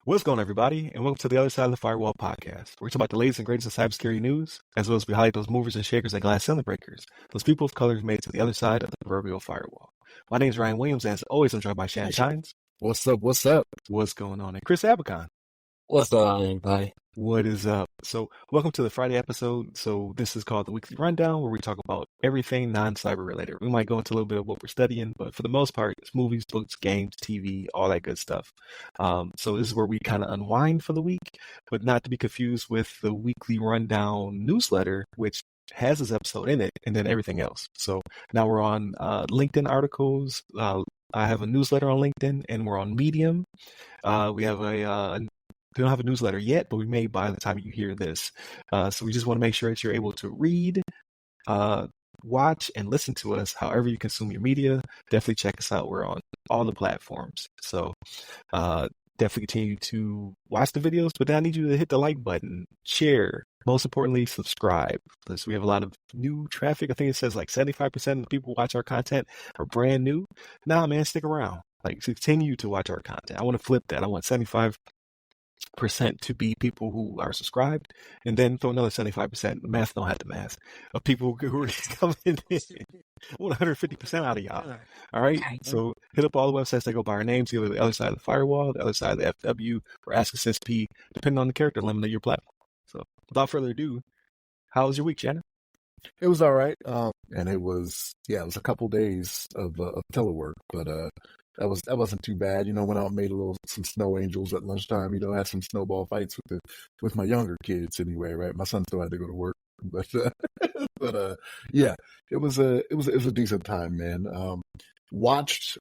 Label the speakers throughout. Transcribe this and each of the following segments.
Speaker 1: What's going on, everybody, and welcome to the Other Side of the Firewall podcast, where we talk about the latest and greatest of cybersecurity news, as well as we highlight those movers and shakers and glass ceiling breakers, those people of color who've made it to the other side of the proverbial firewall. My name is Ryan Williams, and as always, I'm joined by Shannon Shines.
Speaker 2: What's up? What's up?
Speaker 1: What's going on? And Chris Abercon.
Speaker 3: What's going on, everybody?
Speaker 1: What is up? So, welcome to the Friday episode. So, this is called the Weekly Rundown, where we talk about everything non-cyber related. We might go into a little bit of what we're studying, but for the most part, it's movies, books, games, TV, all that good stuff. So, this is where we kind of unwind for the week, but not to be confused with the Weekly Rundown newsletter, which has this episode in it, and then everything else. So, now we're on LinkedIn articles. I have a newsletter on LinkedIn, and we're on Medium. We have we don't have a newsletter yet, but we may by the time you hear this. So we just want to make sure that you're able to read, watch, and listen to us however you consume your media. Definitely check us out. We're on all the platforms. So definitely continue to watch the videos, but then I need you to hit the like button, share, most importantly, subscribe. Because we have a lot of new traffic. I think it says like 75% of the people who watch our content are brand new. Nah, man, stick around. Like, continue to watch our content. I want to flip that. I want 75% to be people who are subscribed, and then throw another 75%. The math don't have the math of people who are coming in. I want 150% out of y'all. All right. So hit up all the websites that go by our names, either the Other Side of the Firewall, the Other Side of the FW, or Ask Us SP, depending on the character limit of your platform. So without further ado, how was your week, Shannon?
Speaker 2: It was all right. And it was a couple days of telework, but that wasn't too bad. Went out and made some snow angels at lunchtime. Had some snowball fights with my younger kids anyway. Right, my son still had to go to work, but it was a decent time, man. Watched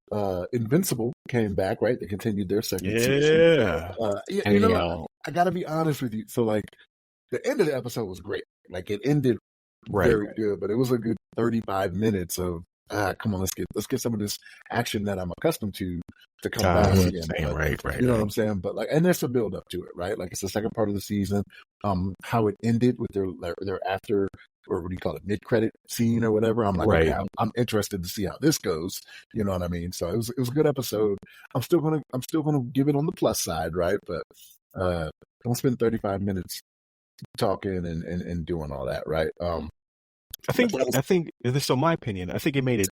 Speaker 2: Invincible came back, right? They continued their second season. I gotta be honest with you. So like the end of the episode was great. Like it ended very good, but it was a good 35 minutes of come on, let's get some of this action that I'm accustomed to come back again. But, you know what I'm saying? But like, and there's a build up to it, right? Like it's the second part of the season. How it ended with their after, or what do you call it, mid-credit scene or whatever. I'm like, okay, I'm interested to see how this goes. You know what I mean? So it was a good episode. I'm still gonna give it on the plus side, right? But don't spend 35 minutes talking and doing all that, right?
Speaker 1: I think so. My opinion, I think it made it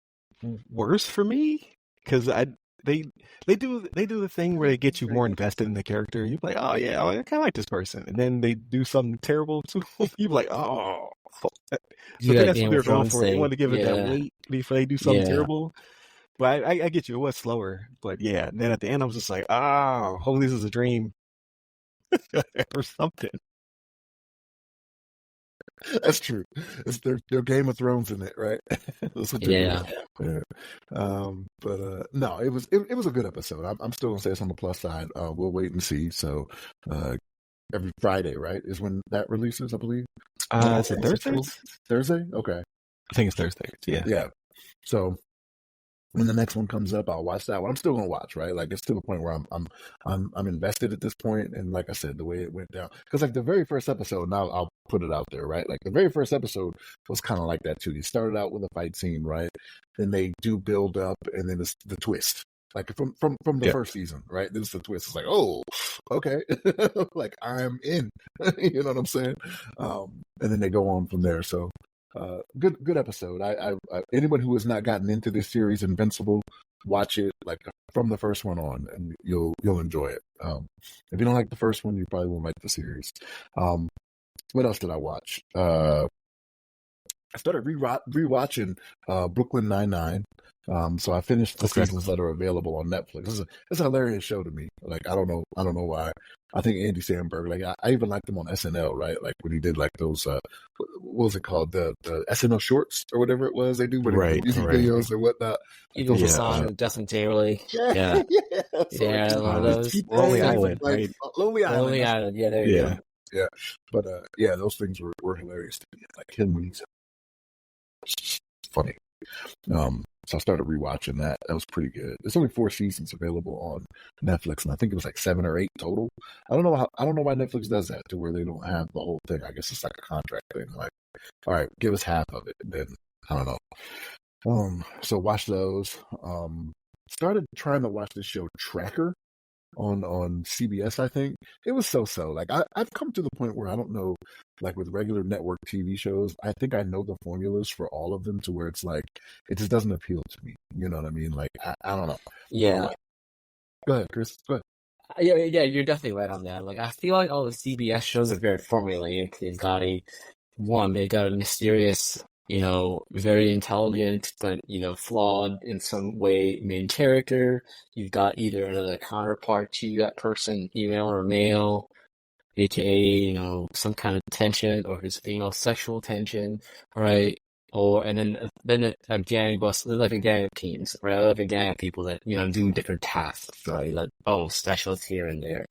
Speaker 1: worse for me because they do the thing where they get you more invested in the character. You're like, oh yeah, I kind of like this person, and then they do something terrible to you. You're like, oh, so that's what they're going for. They want to give it that weight before they do something terrible. But I get you. It was slower, but yeah. Then at the end, I was just like, oh, hopefully this is a dream or something.
Speaker 2: That's true. It's their Game of Thrones in it, right? That's what yeah. But no, it was a good episode. I'm still gonna say it's on the plus side. We'll wait and see. So every Friday, right, is when that releases, I believe.
Speaker 1: Is it Thursday?
Speaker 2: Thursday? Okay.
Speaker 1: I think it's Thursday. Yeah.
Speaker 2: Yeah. So when the next one comes up, I'll watch that one. I'm still gonna watch, right? Like it's to the point where I'm invested at this point. And like I said, the way it went down, because like the very first episode, now I'll put it out there, right? Like the very first episode was kind of like that too. You started out with a fight scene, right? Then they do build up, and then it's the twist. Like from the first season, right? This is the twist. It's like, oh, okay, like I'm in. You know what I'm saying? And then they go on from there. So. Good episode. I anyone who has not gotten into this series, Invincible, watch it like from the first one on, and you'll enjoy it. If you don't like the first one, you probably won't like the series. What else did I watch? I started rewatching Brooklyn Nine-Nine. So I finished the seasons that are available on Netflix. It's a hilarious show to me. Like I don't know why. I think Andy Samberg, like I even liked him on SNL, right? Like when he did like those what was it called? The SNL shorts or whatever it was they do with music videos and whatnot.
Speaker 3: Even the song Justin Timberlake. Yeah. One of those.
Speaker 1: Lonely Island, right?
Speaker 2: Lonely
Speaker 3: Island. Yeah, there you go.
Speaker 2: Yeah. But those things were hilarious to me. Like him when he's funny. So I started rewatching that. That was pretty good. There's only 4 seasons available on Netflix, and I think it was like 7 or 8 total. I don't know why Netflix does that to where they don't have the whole thing. I guess it's like a contract thing. Like, all right, give us half of it, and then I don't know. So watch those. started trying to watch this show Tracker on CBS. I think it was so. Like I've come to the point where I don't know, like with regular network TV shows, I think I know the formulas for all of them to where it's like it just doesn't appeal to me. You know what I mean? Like I don't know.
Speaker 3: Yeah.
Speaker 2: Go ahead, Chris. Go ahead.
Speaker 3: Yeah, you're definitely right on that. Like, I feel like all the CBS shows are very formulaic. They got a mysterious, very intelligent, but, flawed in some way main character. You've got either another counterpart to that person, female or male, aka, some kind of tension or his female sexual tension, right? And then a gang like a gang of teams, right? Like a gang of people that, do different tasks, right? Like, specialists here and there.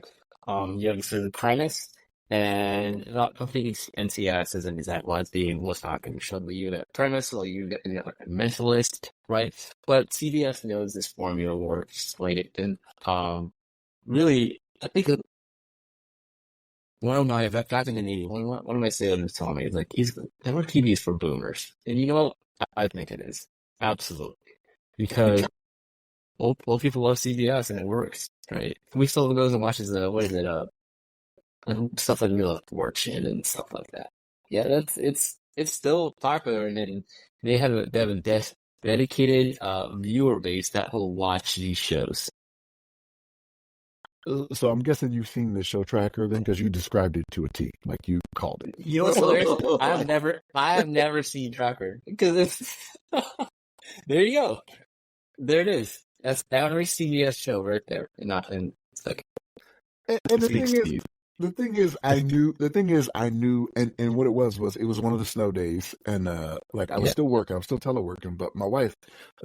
Speaker 3: You have a certain premise, and not completely NCIS isn't exactly what's not going to show you that premise, or you get, a mentalist, right? But CBS knows this formula works, like, and, really, I think one of my back in the 80s, one of my salesmen told me, like, network TV is for boomers. And you know what? I think it is. Absolutely. Because old people love CBS and it works, right? We still goes and watches stuff like Rewatching and stuff like that. Yeah, it's still popular, and they have a dedicated viewer base that will watch these shows.
Speaker 2: So I'm guessing you've seen the show Tracker then, because you described it to a T, like you called it.
Speaker 3: You know what's hilarious? I have never seen Tracker because it's. There you go. There it is. That's every CBS show right there. Not in second.
Speaker 2: And the thing is, I knew, and what it was one of the snow days, and like I was still working, I was still teleworking, but my wife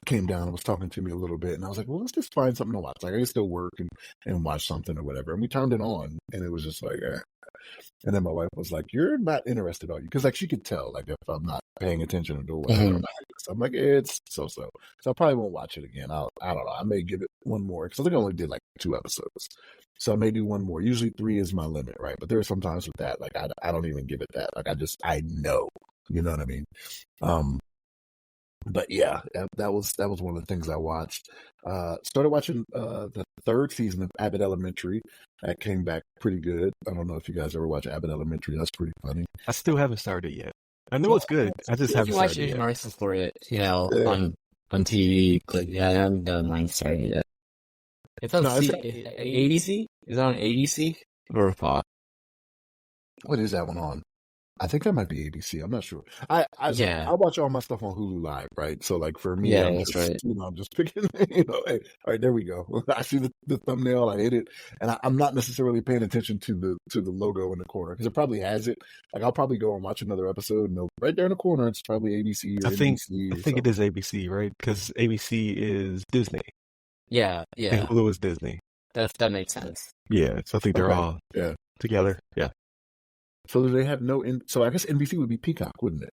Speaker 2: came down and was talking to me a little bit, and I was like, well, let's just find something to watch. Like I can still work and watch something or whatever, and we turned it on, and it was just like, and then my wife was like, "You're not interested, are you?" Because like she could tell, like if I'm not paying attention or whatever. So I'm like, it's so. So I probably won't watch it again. I don't know. I may give it one more because I think I only did like 2 episodes. So I may do one more. Usually 3 is my limit, right? But there are some times with that, like I don't even give it that. Like I know, you know what I mean? But yeah, that was one of the things I watched. Started watching the 3rd season of Abbott Elementary. That came back pretty good. I don't know if you guys ever watch Abbott Elementary. That's pretty funny.
Speaker 1: I still haven't started yet. I know it's good. I just haven't started yet.
Speaker 3: You watch commercials for it, on TV. Like, I haven't done mine started yet. It's on ABC? Is it on ABC or Fox?
Speaker 2: What is that one on? I think that might be ABC. I'm not sure. I watch all my stuff on Hulu Live, right? So like for me, I'm just picking. Hey, all right, there we go. I see the thumbnail. I hit it, and I'm not necessarily paying attention to the logo in the corner because it probably has it. Like I'll probably go and watch another episode, and right there in the corner, it's probably ABC. Or NBC
Speaker 1: I think it is ABC, right? Because ABC is Disney.
Speaker 3: Yeah.
Speaker 1: And Hulu is Disney.
Speaker 3: That makes sense.
Speaker 1: Yeah, so I think they're all together. Yeah.
Speaker 2: So do they have so I guess NBC would be Peacock, wouldn't it?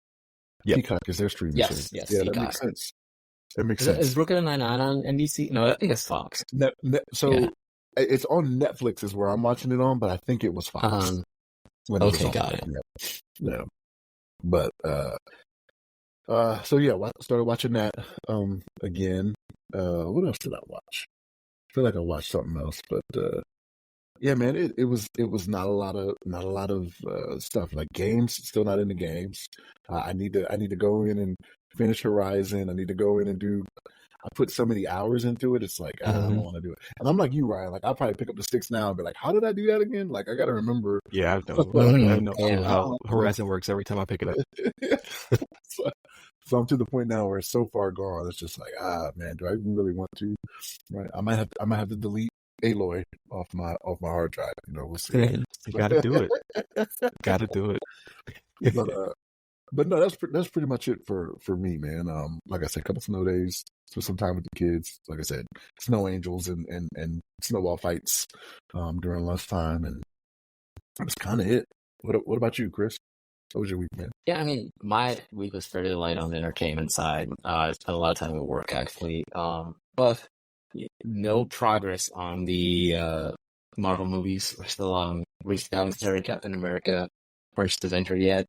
Speaker 1: Yeah.
Speaker 2: Peacock is their streaming service.
Speaker 3: Yes,
Speaker 2: yeah,
Speaker 3: Peacock.
Speaker 2: That makes sense. That makes sense.
Speaker 3: Is Brooklyn Nine-Nine on NBC? No, I think it's Fox.
Speaker 2: It's on Netflix is where I'm watching it on, but I think it was Fox.
Speaker 3: Got it.
Speaker 2: Yeah. But started watching that again. What else did I watch? I feel like I watched something else, but yeah, man, it was not a lot of stuff. Like games, still not into games. I need to go in and finish Horizon. I need to go in and do. I put so many hours into it. It's like I don't want to do it. And I'm like you, Ryan. Like I'll probably pick up the sticks now and be like, how did I do that again? Like I got to remember.
Speaker 1: Yeah, I know how Horizon works every time I pick it up.
Speaker 2: So I'm to the point now where it's so far gone. It's just like, man, do I even really want to? Right? I might have to delete Aloy off my hard drive. We'll see.
Speaker 1: You gotta do it. Gotta do it.
Speaker 2: But no, that's pretty much it for me, man. Like I said, a couple snow days, spent some time with the kids. Like I said, snow angels and snowball fights during lunchtime, and that's kind of it. What about you, Chris? What was your week, man?
Speaker 3: Yeah, I mean, my week was fairly light on the entertainment side. I spent a lot of time at work, actually. But no progress on the Marvel movies. We're still on. We haven't started Captain America First Adventure yet.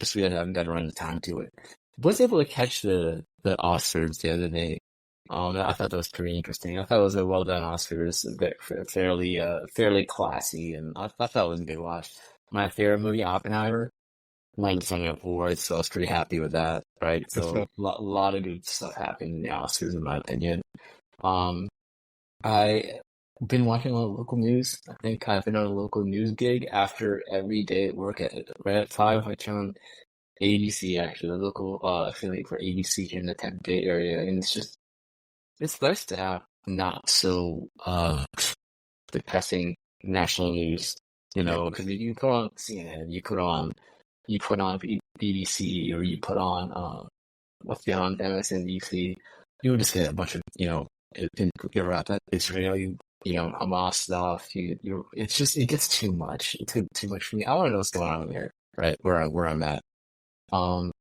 Speaker 3: Just we haven't got around the time to it. Was able to catch the Oscars the other day. I thought that was pretty interesting. I thought it was a well done Oscars, fairly classy, and I thought that was a good watch. My favorite movie, Oppenheimer, won some awards, so I was pretty happy with that. Right,
Speaker 1: Good
Speaker 3: so
Speaker 1: stuff.
Speaker 3: a lot of good stuff happened in the Oscars, in my opinion. Um, I been watching a lot of local news. I think I've been on a local news gig after every day at work right at 5. I turn on ABC, actually, the local affiliate for ABC here in the Tampa Bay area, and it's nice to have not so depressing national news,
Speaker 1: Yeah.
Speaker 3: because you put on CNN, you put on BBC, or you put on what's the on MSNBC, you just get a bunch of you're right, that Israel, Hamas stuff. It gets too much. It took too much for me. I don't know what's going on here, right? Where I'm at. Um,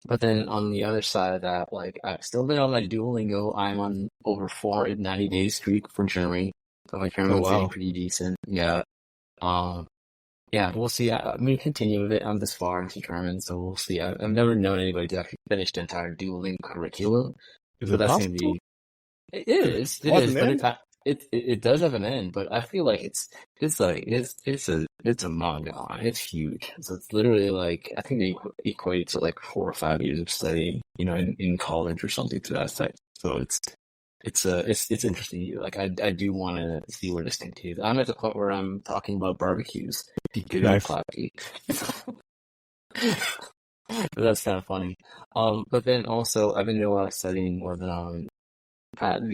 Speaker 3: but then on the other side of that, like I've still been on my Duolingo. I'm on over 490 days streak for Germany, so my
Speaker 1: Oh
Speaker 3: German's getting
Speaker 1: wow.
Speaker 3: pretty decent. Yeah. Um. Yeah, we'll see. I'm gonna continue with it. I'm this far into German, so we'll see. I've never known anybody to actually finish the entire Duolingo curriculum,
Speaker 1: Is
Speaker 3: so
Speaker 1: it
Speaker 3: that's gonna
Speaker 1: possible?
Speaker 3: be. It is,
Speaker 1: Wasn't
Speaker 3: but
Speaker 1: it?
Speaker 3: it does have an end. But I feel like it's a manga. It's huge. So it's literally like I think they equate to like 4 or 5 years of studying, in college or something to that side. So it's interesting. Like I do want to see where this continues. I'm at the point where I'm talking about barbecues.
Speaker 1: Nice.
Speaker 3: That's kind of funny. But then also I've been doing a lot of studying with the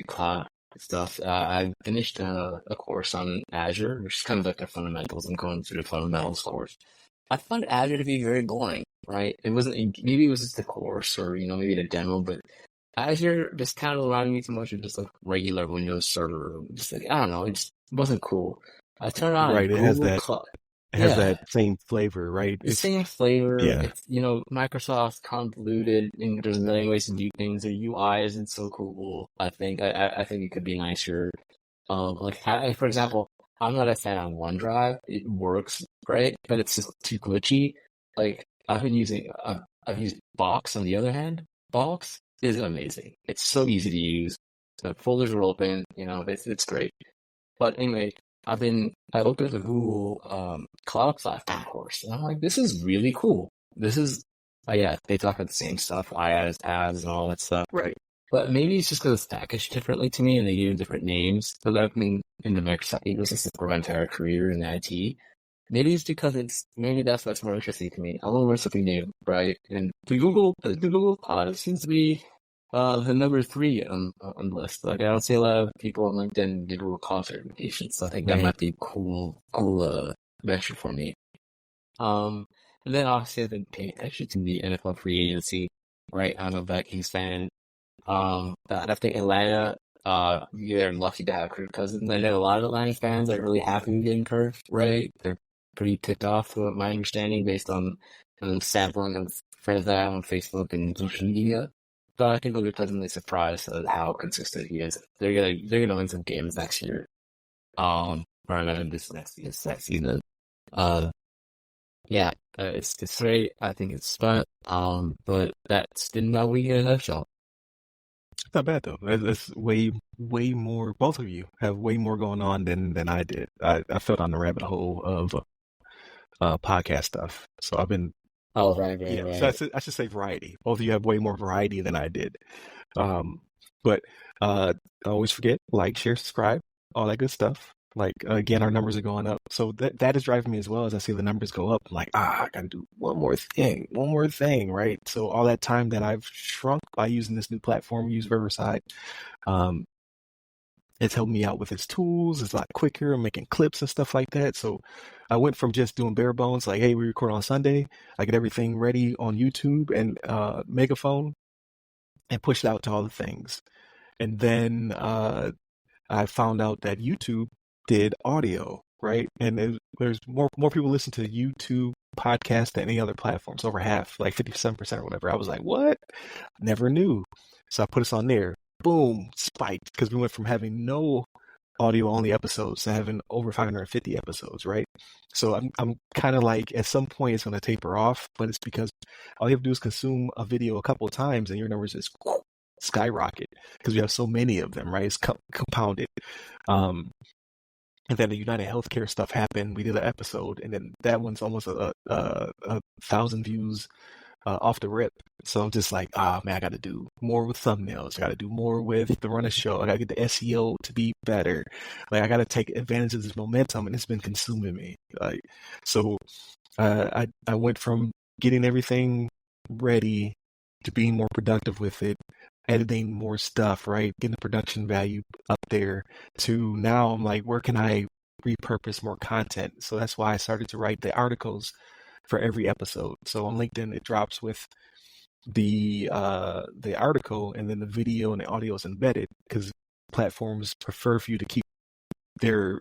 Speaker 3: cloud stuff. I finished a course on Azure, which is kind of like the fundamentals. I'm going through the fundamentals course. I found Azure to be very boring, right? It wasn't, maybe it was just the course or, maybe the demo, but Azure just kind of reminded me too much of just like regular Windows server. Just like, I don't know, it just wasn't cool. I turned on
Speaker 1: Right. It has
Speaker 3: Google
Speaker 1: that.
Speaker 3: Cloud.
Speaker 1: It has
Speaker 3: Yeah,
Speaker 1: that same flavor, right?
Speaker 3: the
Speaker 1: It's
Speaker 3: same flavor.
Speaker 1: yeah.
Speaker 3: It's, Microsoft's convoluted and there's a million ways to do things. The UI isn't so cool. I think, I think it could be nicer. For example, I'm not a fan of OneDrive. It works great, but it's just too glitchy. Like, I've used Box on the other hand. Box is amazing. It's so easy to use. The folders are open, it's great. But anyway, I looked at the Google Cloud Platform course, and I'm like, this is really cool. This is, yeah, they talk about the same stuff, IaaS, ads, and all that stuff.
Speaker 1: Right.
Speaker 3: But maybe it's just because it's packaged differently to me, and they give different names. Because I've been in the Microsoft ecosystem for my entire career in IT. Maybe it's because maybe that's what's more interesting to me. I want to learn something new, right? And the Google Cloud seems to be the number 3 on the list. Like I don't see a lot of people on LinkedIn get Google Cloud certifications, so I think that
Speaker 1: Man.
Speaker 3: might be a cool venture for me. And then obviously I've been paying attention to the NFL free agency, right? I'm a Vikings fan. I think Atlanta, you're lucky to have Kirk Cousins. I know a lot of Atlanta fans are really happy with getting Kirk, right? They're pretty ticked off with my understanding based on sampling of friends that I have on Facebook and social media. But I think they'll be pleasantly surprised at how consistent he is. They're gonna win some games next year. Or another this next season. Yeah, it's great. I think it's fun. But that's been my week in a nutshell.
Speaker 1: It's not bad though. It's way more. Both of you have way more going on than I did. I fell down the rabbit hole of podcast stuff. So I've been
Speaker 3: Oh, right.
Speaker 1: So I should say variety. Both of you have way more variety than I did. But always forget, like, share, subscribe, all that good stuff. Like again, our numbers are going up, so that is driving me as well. As I see the numbers go up, I'm like, I gotta do one more thing, right? So all that time that I've shrunk by using this new platform, use Riverside, it's helped me out with its tools. It's a lot quicker. I'm making clips and stuff like that. So I went from just doing bare bones, like, hey, we record on Sunday. I get everything ready on YouTube and Megaphone and push it out to all the things. And then I found out that YouTube did audio, right? And there's more people listen to YouTube podcast than any other platforms, over half, like 57% or whatever. I was like, what? Never knew. So I put us on there. Boom, spiked, because we went from having no audio only episodes to having over 550 episodes, right? So I'm kind of like, at some point it's going to taper off, but it's because all you have to do is consume a video a couple of times and your numbers just skyrocket because we have so many of them, right? It's compounded. And then the United Healthcare stuff happened. We did an episode, and then that one's almost a 1,000 views off the rip. So I'm just like, man, I got to do more with thumbnails. I got to do more with the run of show. I got to get the SEO to be better. Like, I got to take advantage of this momentum, and it's been consuming me. Like, so I went from getting everything ready to being more productive with it, editing more stuff, right? Getting the production value up there, to now I'm like, where can I repurpose more content? So that's why I started to write the articles for every episode. So on LinkedIn, it drops with the article, and then the video and the audio is embedded because platforms prefer for you to keep their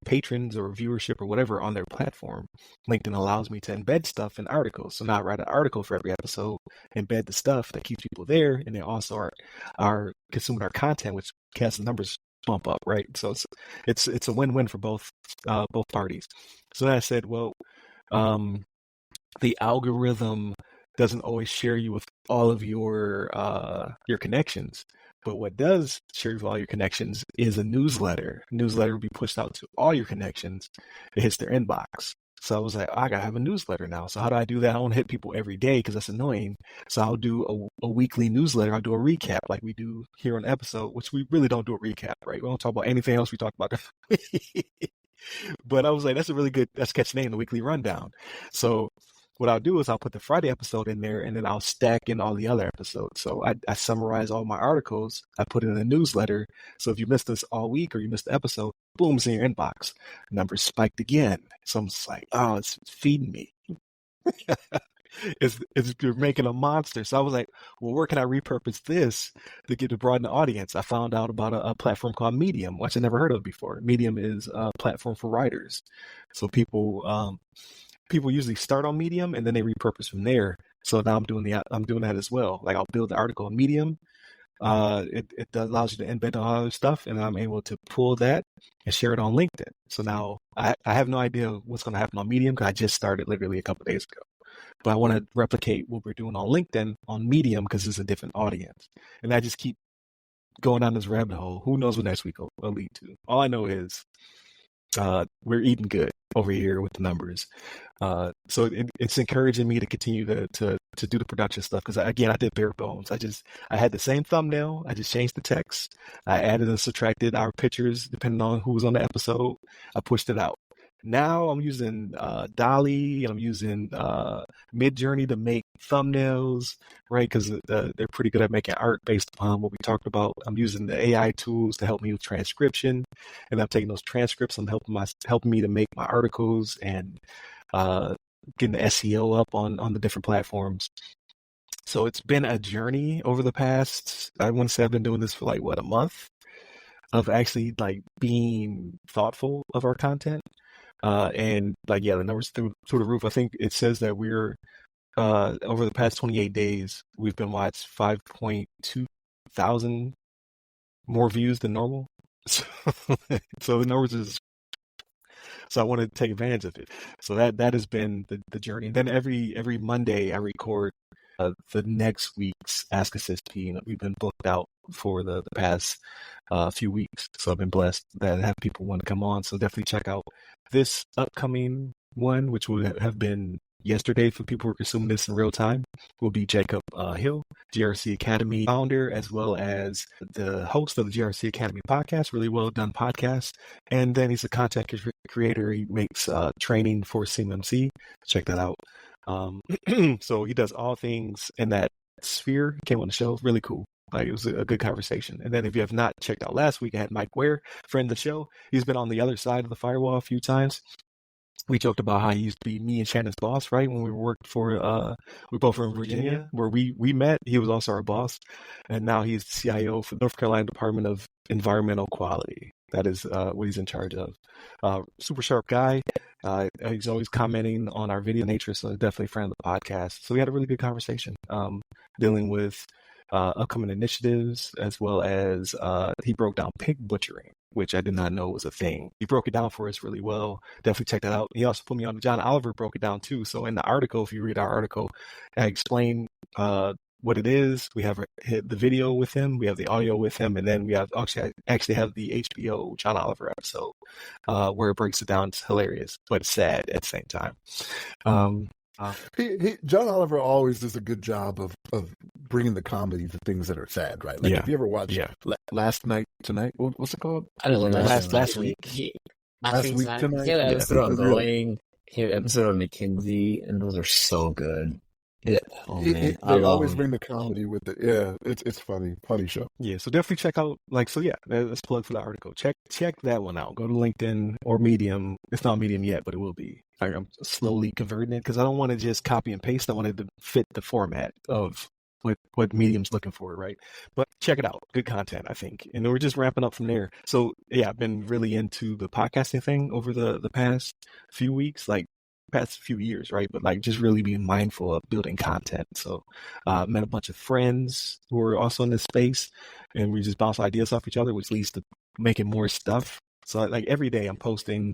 Speaker 1: patrons or viewership or whatever on their platform. LinkedIn allows me to embed stuff in articles. So now I write an article for every episode, embed the stuff that keeps people there, and they also are consuming our content, which has the numbers bump up, right? So it's a win-win for both parties. So then I said, well, the algorithm doesn't always share you with all of your connections. But what does share with all your connections is a newsletter. Newsletter will be pushed out to all your connections. It hits their inbox. So I was like, I gotta have a newsletter now. So how do I do that? I don't hit people every day because that's annoying. So I'll do a weekly newsletter. I'll do a recap like we do here on the episode, which we really don't do a recap, right? We don't talk about anything else we talk about. But I was like, that's catchy name, the weekly rundown. So what I'll do is I'll put the Friday episode in there, and then I'll stack in all the other episodes. So I summarize all my articles. I put it in a newsletter. So if you missed this all week or you missed the episode, boom, it's in your inbox. Numbers spiked again. So I'm just like, oh, it's feeding me. It's you're making a monster. So I was like, well, where can I repurpose this to broaden the audience? I found out about a platform called Medium, which I never heard of before. Medium is a platform for writers. So people usually start on Medium and then they repurpose from there. So now I'm doing that as well. Like, I'll build the article on Medium. It allows you to embed all other stuff, and I'm able to pull that and share it on LinkedIn. So now I have no idea what's going to happen on Medium because I just started literally a couple of days ago. But I want to replicate what we're doing on LinkedIn on Medium because it's a different audience. And I just keep going down this rabbit hole. Who knows what next week will lead to? All I know is we're eating good over here with the numbers. So it's encouraging me to continue to do the production stuff because, again, I did bare bones. I had the same thumbnail. I just changed the text. I added and subtracted our pictures depending on who was on the episode. I pushed it out. Now I'm using Dolly, and I'm using Midjourney to make thumbnails, right? Because they're pretty good at making art based upon what we talked about. I'm using the AI tools to help me with transcription, and I'm taking those transcripts. I'm helping me to make my articles and getting the SEO up on the different platforms. So it's been a journey over the past, I want to say I've been doing this for like, a month of actually like being thoughtful of our content. And like, yeah, the numbers through the roof. I think it says that we're, over the past 28 days, we've been watched 5.2 thousand more views than normal. So the numbers is, so I want to take advantage of it. So that has been the journey. And then every Monday I record the next week's Ask a CSP, and we've been booked out for the past few weeks. So I've been blessed that I have people want to come on. So definitely check out this upcoming one, which will have been yesterday for people who are consuming this in real time, will be Jacob Hill, GRC Academy founder, as well as the host of the GRC Academy podcast, really well done podcast. And then he's a content creator. He makes training for CMMC. Check that out. So he does all things in that sphere. He came on the show. Really cool. Like, it was a good conversation. And then if you have not checked out last week, I had Mike Ware, friend of the show. He's been on the other side of the firewall a few times. We joked about how he used to be me and Shannon's boss, right? When we worked for, we both were in Virginia, where we met. He was also our boss. And now he's the CIO for North Carolina Department of Environmental Quality. That is what he's in charge of. Super sharp guy. He's always commenting on our video nature, so definitely a friend of the podcast. So we had a really good conversation dealing with upcoming initiatives, as well as he broke down pig butchering, which I did not know was a thing. He broke it down for us really well. Definitely check that out. He also put me on. John Oliver broke it down too. So in the article, if you read our article, I explain what it is. We have the video with him, we have the audio with him, and then we have actually have the HBO John Oliver episode where it breaks it down. It's hilarious, but sad at the same time.
Speaker 2: John Oliver always does a good job of bringing the comedy to things that are sad, right? Like, if you ever watch Last Night Tonight, what's it called?
Speaker 3: I don't know.
Speaker 1: Last week.
Speaker 2: Last week tonight.
Speaker 3: He had an episode on Going. He had an episode on McKinsey, and those are so good. Yeah. Oh man,
Speaker 2: they always bring the comedy with it. Yeah, it's funny show.
Speaker 1: Yeah, so definitely check out let's plug for the article. Check that one out. Go to LinkedIn or Medium. It's not Medium yet, but it will be. I'm slowly converting it because I don't want to just copy and paste. I want it to fit the format of what Medium's looking for, right? But check it out. Good content, I think. And we're just ramping up from there. So yeah, I've been really into the podcasting thing over the past few weeks, like past few years, right? But like just really being mindful of building content. So met a bunch of friends who are also in this space, and we just bounce ideas off each other, which leads to making more stuff. So like every day I'm posting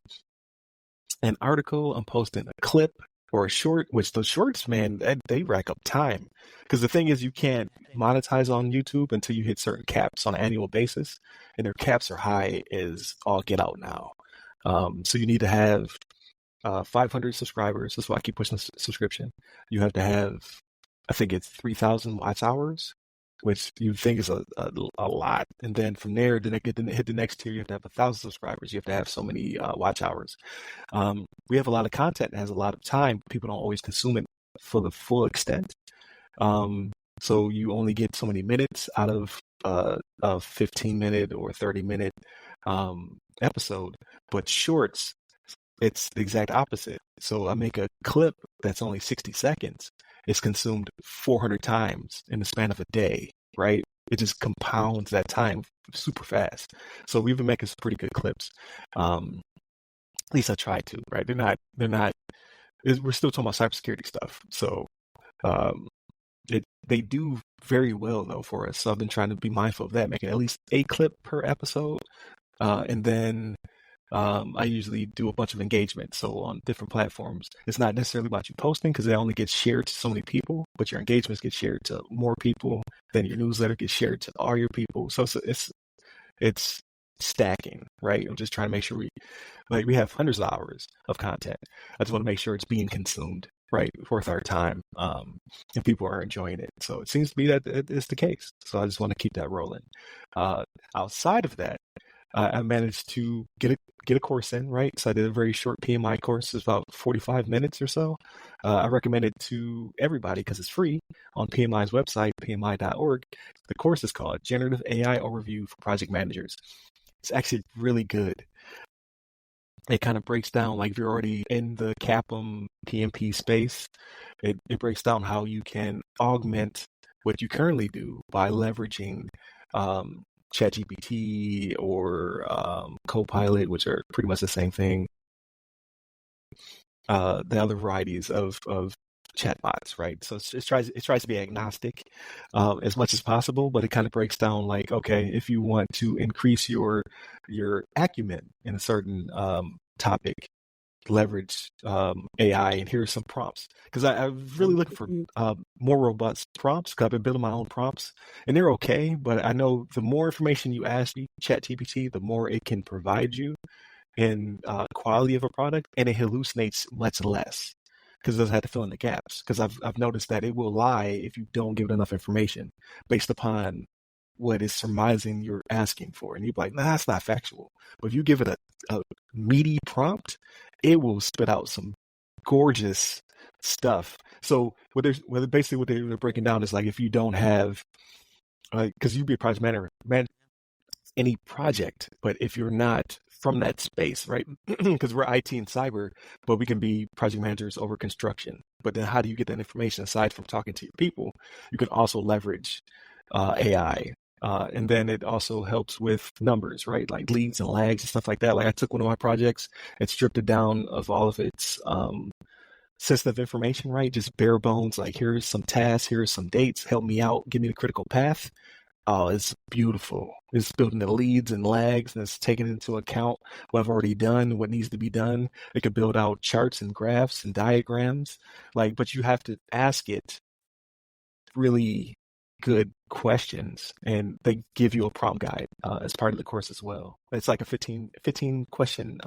Speaker 1: an article, I'm posting a clip or a short, which those shorts, man, they rack up time. Because the thing is, you can't monetize on YouTube until you hit certain caps on an annual basis, and their caps are high as all get out now. So you need to have 500 subscribers. That's why I keep pushing the subscription. You have to have, I think it's 3,000 watch hours, which you think is a lot. And then from there, then hit the next tier. You have to have 1,000 subscribers. You have to have so many watch hours. We have a lot of content that has a lot of time. People don't always consume it for the full extent. So you only get so many minutes out of a 15-minute or 30-minute episode. But shorts, it's the exact opposite. So I make a clip that's only 60 seconds. It's consumed 400 times in the span of a day, right? It just compounds that time super fast. So we've been making some pretty good clips. At least I try to, right? They're not, we're still talking about cybersecurity stuff. So they do very well though for us. So I've been trying to be mindful of that, making at least a clip per episode. And then I usually do a bunch of engagement. So on different platforms, it's not necessarily about you posting because it only gets shared to so many people, but your engagements get shared to more people. Then your newsletter gets shared to all your people. So it's stacking, right? I'm just trying to make sure we have hundreds of hours of content. I just want to make sure it's being consumed, right, worth our time, and people are enjoying it. So it seems to be that it's the case. So I just want to keep that rolling. Outside of that, I managed to get a course in, right? So I did a very short PMI course. It's about 45 minutes or so. I recommend it to everybody because it's free on PMI's website, pmi.org. The course is called Generative AI Overview for Project Managers. It's actually really good. It kind of breaks down, like if you're already in the CAPM PMP space, it breaks down how you can augment what you currently do by leveraging ChatGPT or Copilot, which are pretty much the same thing. The other varieties of chatbots, right? So it tries to be agnostic as much as possible, but it kind of breaks down like, okay, if you want to increase your acumen in a certain topic, leverage AI, and here are some prompts. Because I'm really looking for more robust prompts, because I've been building my own prompts, and they're okay, but I know the more information you ask ChatGPT, the more it can provide you in quality of a product, and it hallucinates much less, because it doesn't have to fill in the gaps. Because I've noticed that it will lie if you don't give it enough information based upon what is surmising you're asking for. And you're like, nah, that's not factual. But if you give it a meaty prompt, it will spit out some gorgeous stuff. So what they're breaking down is like, if you don't have, because you'd be a project manager, any project, but if you're not from that space, right? Because we're IT and cyber, but we can be project managers over construction. But then how do you get that information aside from talking to your people? You can also leverage AI. And then it also helps with numbers, right? Like leads and lags and stuff like that. Like I took one of my projects and stripped it down of all of its sensitive information, right? Just bare bones. Like here's some tasks, here's some dates, help me out, give me the critical path. Oh, it's beautiful. It's building the leads and lags, and it's taking into account what I've already done, what needs to be done. It could build out charts and graphs and diagrams. Like, but you have to ask it really good questions, and they give you a prompt guide as part of the course as well. It's like a 15 question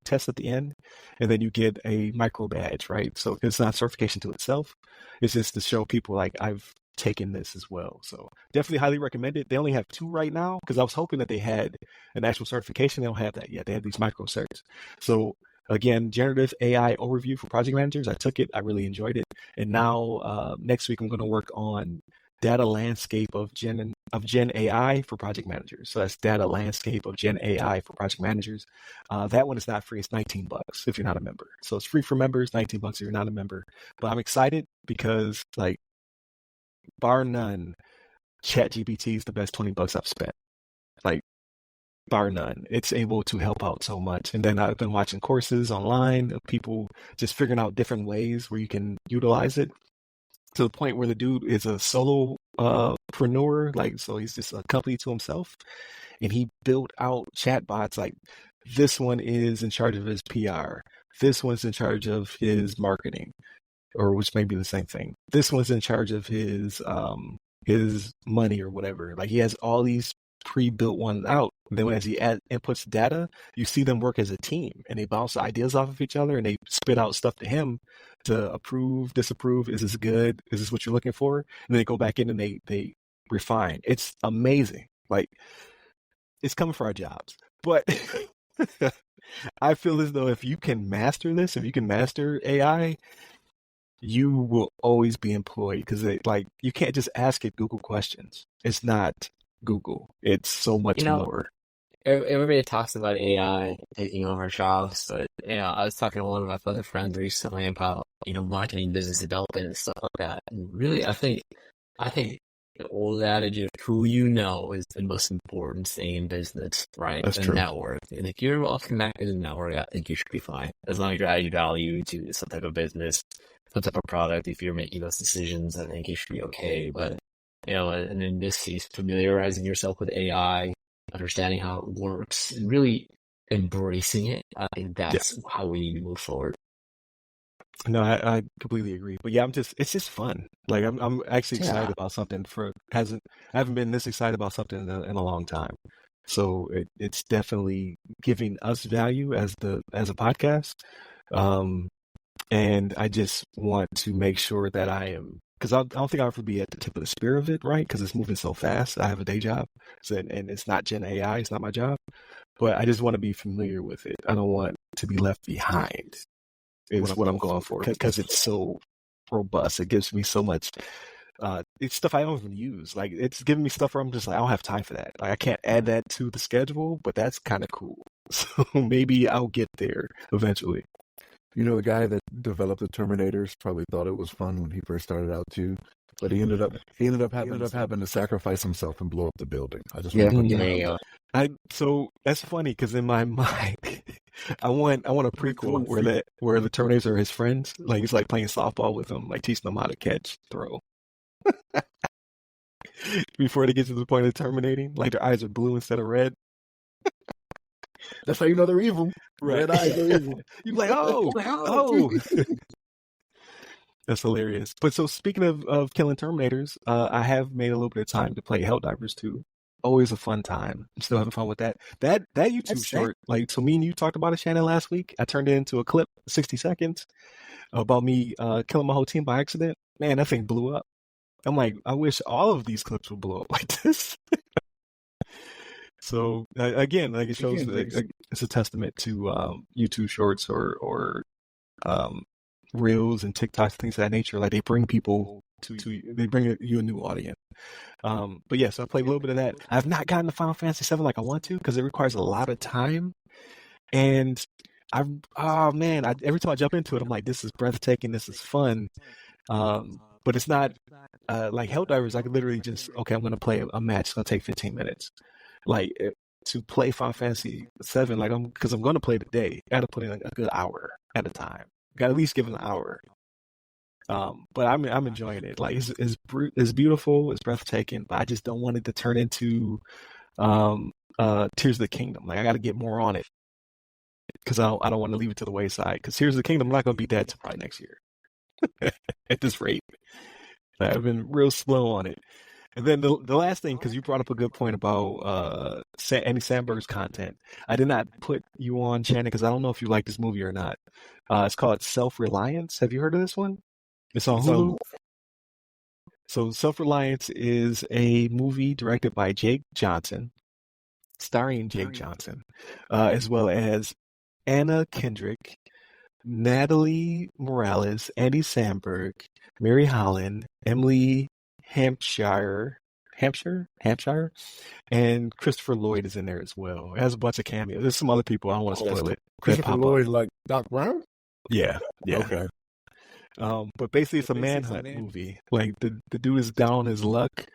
Speaker 1: test at the end, and then you get a micro badge, right? So it's not certification to itself. It's just to show people like I've taken this as well. So definitely highly recommend it. They only have 2 right now because I was hoping that they had an actual certification. They don't have that yet. They have these micro certs. So again, generative AI overview for project managers. I took it. I really enjoyed it. And now next week I'm going to work on data landscape of Gen AI for project managers. So that's data landscape of Gen AI for project managers. That one is not free. It's $19 if you're not a member. So it's free for members, $19 if you're not a member. But I'm excited because, like, bar none, ChatGPT is the best $20 I've spent. Like, bar none. It's able to help out so much. And then I've been watching courses online of people just figuring out different ways where you can utilize it, to the point where the dude is a solopreneur, like, so he's just a company to himself, and he built out chatbots. Like, this one is in charge of his PR, this one's in charge of his marketing, or which may be the same thing. This one's in charge of his money or whatever. Like, he has all these pre-built ones out. Then as he inputs data, you see them work as a team, and they bounce ideas off of each other, and they spit out stuff to him to approve, disapprove. Is this good? Is this what you're looking for? And then they go back in and they refine. It's amazing. Like, it's coming for our jobs. But I feel as though if you can master this, if you can master AI, you will always be employed, because like, you can't just ask it Google questions. It's not Google. It's so much more.
Speaker 3: Everybody talks about AI taking over jobs, but I was talking to one of my other friends recently about marketing, business development, and stuff like that. And really, I think the old adage of who you know is the most important thing in business, right?
Speaker 1: That's
Speaker 3: the
Speaker 1: true.
Speaker 3: Network. And if you're well connected in the network, I think you should be fine, as long as you're adding value to some type of business, some type of product. If you're making those decisions, I think you should be okay. But and in this case, familiarizing yourself with AI, understanding how it works, and really embracing it, I think that's how we need to move forward.
Speaker 1: No, I completely agree. But yeah, it's just fun. Like, I'm actually excited about something I haven't been this excited about something in a long time. So it's definitely giving us value as a podcast. And I just want to make sure that I am, because I don't think I'll ever be at the tip of the spear of it, right? Because it's moving so fast. I have a day job, and it's not Gen AI. It's not my job. But I just want to be familiar with it. I don't want to be left behind, is what I'm going for, because it's so robust. It gives me so much. It's stuff I don't even use. Like, it's giving me stuff where I'm just like, I don't have time for that. Like, I can't add that to the schedule, but that's kind of cool. So maybe I'll get there eventually.
Speaker 2: The guy that developed the Terminators probably thought it was fun when he first started out too, but he ended up having to sacrifice himself and blow up the building. I just want to put that out.
Speaker 1: So that's funny, because in my mind, I want a prequel where the Terminators are his friends. Like, it's like playing softball with them, like teaching them how to catch, throw. Before they get to the point of terminating, like, their eyes are blue instead of red.
Speaker 2: That's how you know they're evil.
Speaker 1: Right.
Speaker 2: Red eyes are evil.
Speaker 1: You're like, oh. That's hilarious. But so, speaking of killing Terminators, I have made a little bit of time to play Helldivers 2. Always a fun time. I'm still having fun with that. That YouTube short, like, so me and you talked about it, Shannon, last week. I turned it into a clip, 60 seconds, about me killing my whole team by accident. Man, that thing blew up. I'm like, I wish all of these clips would blow up like this. So again, like, it shows that it's a testament to YouTube Shorts or Reels and TikToks, things of that nature. Like, they bring people they bring you a new audience. But yeah, so I played a little bit of that. I've not gotten to Final Fantasy 7 like I want to, because it requires a lot of time. And every time I jump into it, I'm like, this is breathtaking, this is fun. But it's not like Helldivers. I could literally just, I'm going to play a match. It's going to take 15 minutes. Like, to play Final Fantasy 7, like, because I'm going to play today, I got to put in a good hour at a time. Got to at least give it an hour. But I'm enjoying it. Like, it's beautiful, it's breathtaking, but I just don't want it to turn into Tears of the Kingdom. Like, I got to get more on it, because I don't want to leave it to the wayside. Because Tears of the Kingdom, I'm not going to beat that till probably next year at this rate. I've been real slow on it. And then the last thing, because you brought up a good point about Andy Samberg's content. I did not put you on, Shannon, because I don't know if you like this movie or not. It's called Self-Reliance. Have you heard of this one? It's on Hulu. So Self-Reliance is a movie directed by Jake Johnson, starring Jake Johnson, as well as Anna Kendrick, Natalie Morales, Andy Samberg, Mary Holland, Emily Hampshire, and Christopher Lloyd is in there as well. It has a bunch of cameos. There's some other people. I don't want to spoil it.
Speaker 2: Christopher Lloyd, like Doc Brown?
Speaker 1: Yeah.
Speaker 2: Okay.
Speaker 1: But basically, it's a manhunt movie. Like the dude is down on his luck.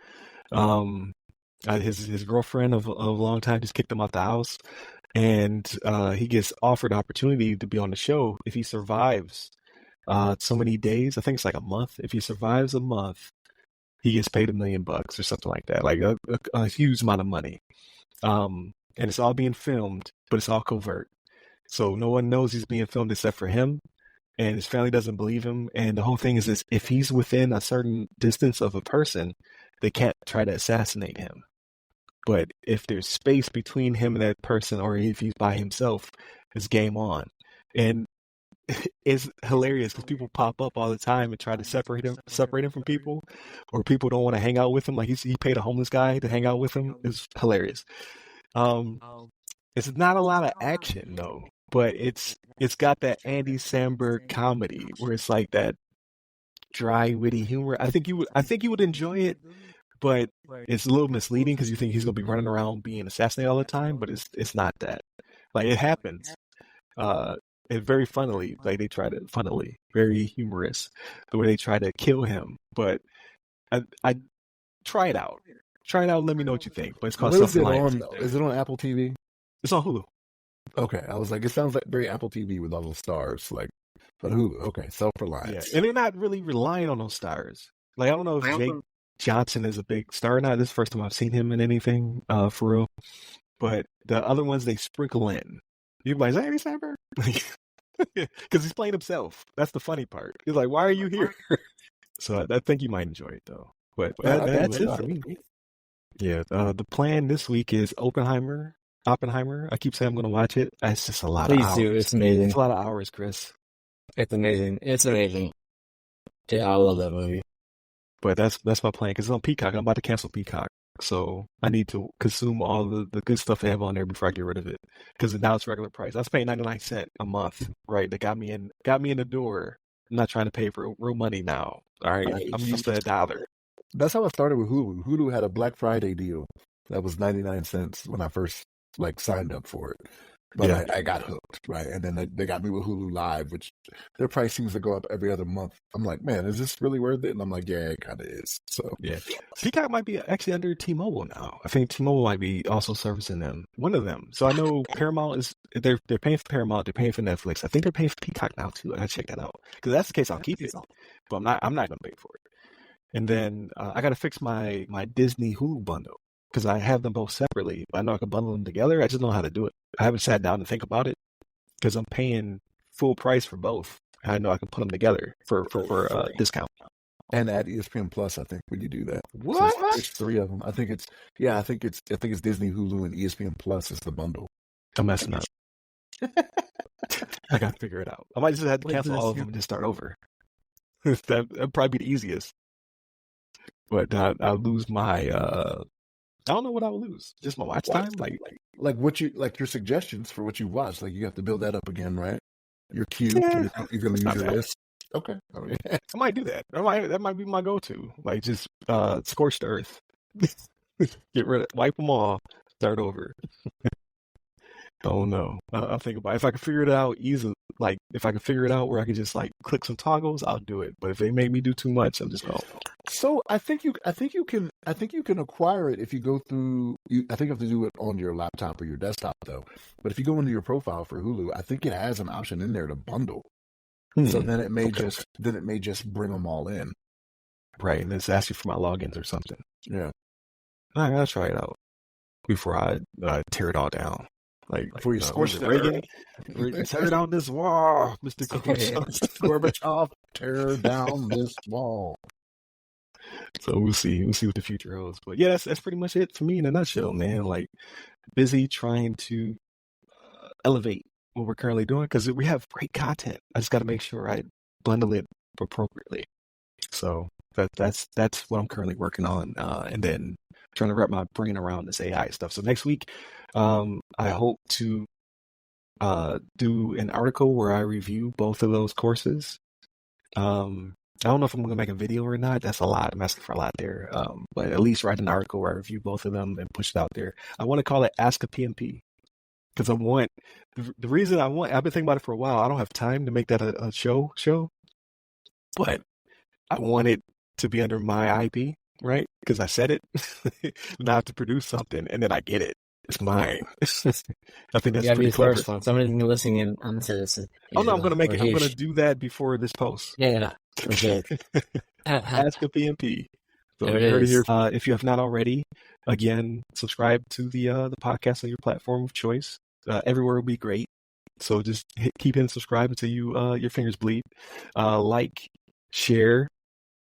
Speaker 1: His girlfriend of a long time just kicked him out the house, and he gets offered opportunity to be on the show if he survives so many days. I think it's like a month. If he survives a month, he gets paid $1 million or something like that, like a huge amount of money. And it's all being filmed, but it's all covert. So no one knows he's being filmed except for him, and his family doesn't believe him. And the whole thing is this: if he's within a certain distance of a person, they can't try to assassinate him. But if there's space between him and that person, or if he's by himself, it's game on. And it's hilarious because people pop up all the time and try to separate him from people, or people don't want to hang out with him. Like he paid a homeless guy to hang out with him. It's hilarious. It's not a lot of action though, but it's got that Andy Samberg comedy where it's like that dry, witty humor. I think you would enjoy it, but it's a little misleading because you think he's gonna be running around being assassinated all the time, but it's not that. Like it happens. And very funnily, like they try to very humorous the way they try to kill him. But I try it out. Try it out. Let me know what you think. But it's called Self-Reliance.
Speaker 2: Is it on Apple TV?
Speaker 1: It's on Hulu.
Speaker 2: Okay, I was like, it sounds like very Apple TV with all those stars. Like, but Hulu. Okay, Self-Reliance.
Speaker 1: Yeah, and they're not really relying on those stars. Like I don't know if Jake Johnson is a big star or not. This is the first time I've seen him in anything for real. But the other ones they sprinkle in. You're like, is that Andy Samberg? Because he's playing himself. That's the funny part. He's like, why are you here? So I think you might enjoy it though. But that's it for me. Yeah, the plan this week is Oppenheimer. I keep saying I'm going to watch it. It's just a lot of hours.
Speaker 3: Please do. It's amazing.
Speaker 1: It's a lot of hours, Chris.
Speaker 3: It's amazing. It's amazing. Yeah, I love that movie.
Speaker 1: But that's my plan because it's on Peacock. I'm about to cancel Peacock. So I need to consume all the good stuff they have on there before I get rid of it. Because now it's regular price. I was paying 99 cents a month, right? They got me in the door. I'm not trying to pay for real money now. All right. I'm used to $1.
Speaker 2: That's how I started with Hulu. Hulu had a Black Friday deal that was 99 cents when I first signed up for it. But yeah. I got hooked, right? And then they got me with Hulu Live, which their price seems to go up every other month. I'm like, man, is this really worth it? And I'm like, yeah, it kind of is. So
Speaker 1: yeah, Peacock might be actually under T-Mobile now. I think T-Mobile might be also servicing them, one of them. So I know Paramount is they're paying for Paramount, they're paying for Netflix. I think they're paying for Peacock now too. I gotta check that out because that's the case. I'll keep it, but I'm not gonna pay for it. And then I gotta fix my Disney Hulu bundle. Because I have them both separately. I know I can bundle them together. I just don't know how to do it. I haven't sat down to think about it because I'm paying full price for both. I know I can put them together for a discount.
Speaker 2: And add ESPN Plus, I think, when you do that.
Speaker 1: What?
Speaker 2: So it's 3 of them. I think it's Disney, Hulu, and ESPN Plus is the bundle.
Speaker 1: I'm messing up. I gotta figure it out. I might just have to cancel all of them and just start over. That'd probably be the easiest. But I'll lose my I don't know what I would lose. Just my watch time,
Speaker 2: like your suggestions for what you watch. Like you have to build that up again, right? Your queue.
Speaker 1: Yeah.
Speaker 2: You're going to use your list. Okay,
Speaker 1: I might do that. That might be my go-to. Like just scorched earth. Get rid of, wipe them all, start over. Oh no, I'll think about it. If I can figure it out easily. Like if I can figure it out where I can just click some toggles, I'll do it. But if they make me do too much, I'm just going.
Speaker 2: So I think you can acquire it if you go through. I think you have to do it on your laptop or your desktop though. But if you go into your profile for Hulu, I think it has an option in there to bundle. So then it may just bring them all in.
Speaker 1: Right, and it's asking for my logins or something.
Speaker 2: Yeah,
Speaker 1: I gotta try it out before I tear it all down.
Speaker 2: Before you scorch
Speaker 1: the Reagan, tear down this wall, Mr.
Speaker 2: Gorbachev, tear down this wall.
Speaker 1: So we'll see. We'll see what the future holds. But yeah, that's pretty much it for me in a nutshell, man. Like busy trying to elevate what we're currently doing because we have great content. I just got to make sure I bundle it appropriately. So that's what I'm currently working on, and then trying to wrap my brain around this AI stuff. So next week, I hope to do an article where I review both of those courses. I don't know if I'm going to make a video or not. That's a lot. I'm asking for a lot there. But at least write an article where I review both of them and push it out there. I want to call it Ask a PMP because the reason I've been thinking about it for a while. I don't have time to make that a show, but I want it to be under my IP, right? Because I said it. Now I have to produce something and then I get it. It's mine. I think that's pretty clever.
Speaker 3: First one. Somebody's listening in on this.
Speaker 1: Oh no, I'm gonna make it. I'm gonna do that before this post.
Speaker 3: Yeah. Okay.
Speaker 1: Ask a PMP. So
Speaker 3: there it is.
Speaker 1: Here. If you have not already, again, subscribe to the podcast on your platform of choice. Everywhere will be great. So just keep hitting subscribe until your fingers bleed. Like, share.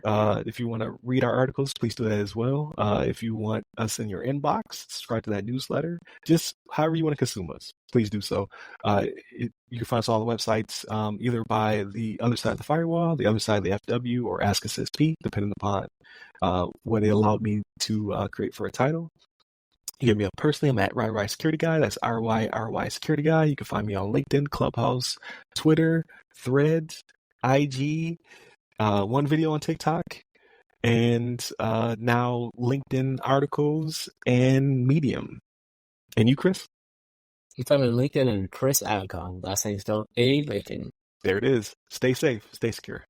Speaker 1: If you want to read our articles, please do that as well. If you want us in your inbox, subscribe to that newsletter. Just however you want to consume us, please do so. You can find us on all the websites, either by the other side of the firewall, the other side of the FW, or Ask Us SP, depending upon what they allowed me to create for a title. You can get me up personally. I'm at RY Security Guy. That's RY Security Guy. You can find me on LinkedIn, Clubhouse, Twitter, Threads, IG. One video on TikTok, and now LinkedIn articles and Medium. And you, Chris?
Speaker 3: You find me on LinkedIn and Chris Avcon. Last name spelled A-Bacon.
Speaker 1: There it is. Stay safe. Stay secure.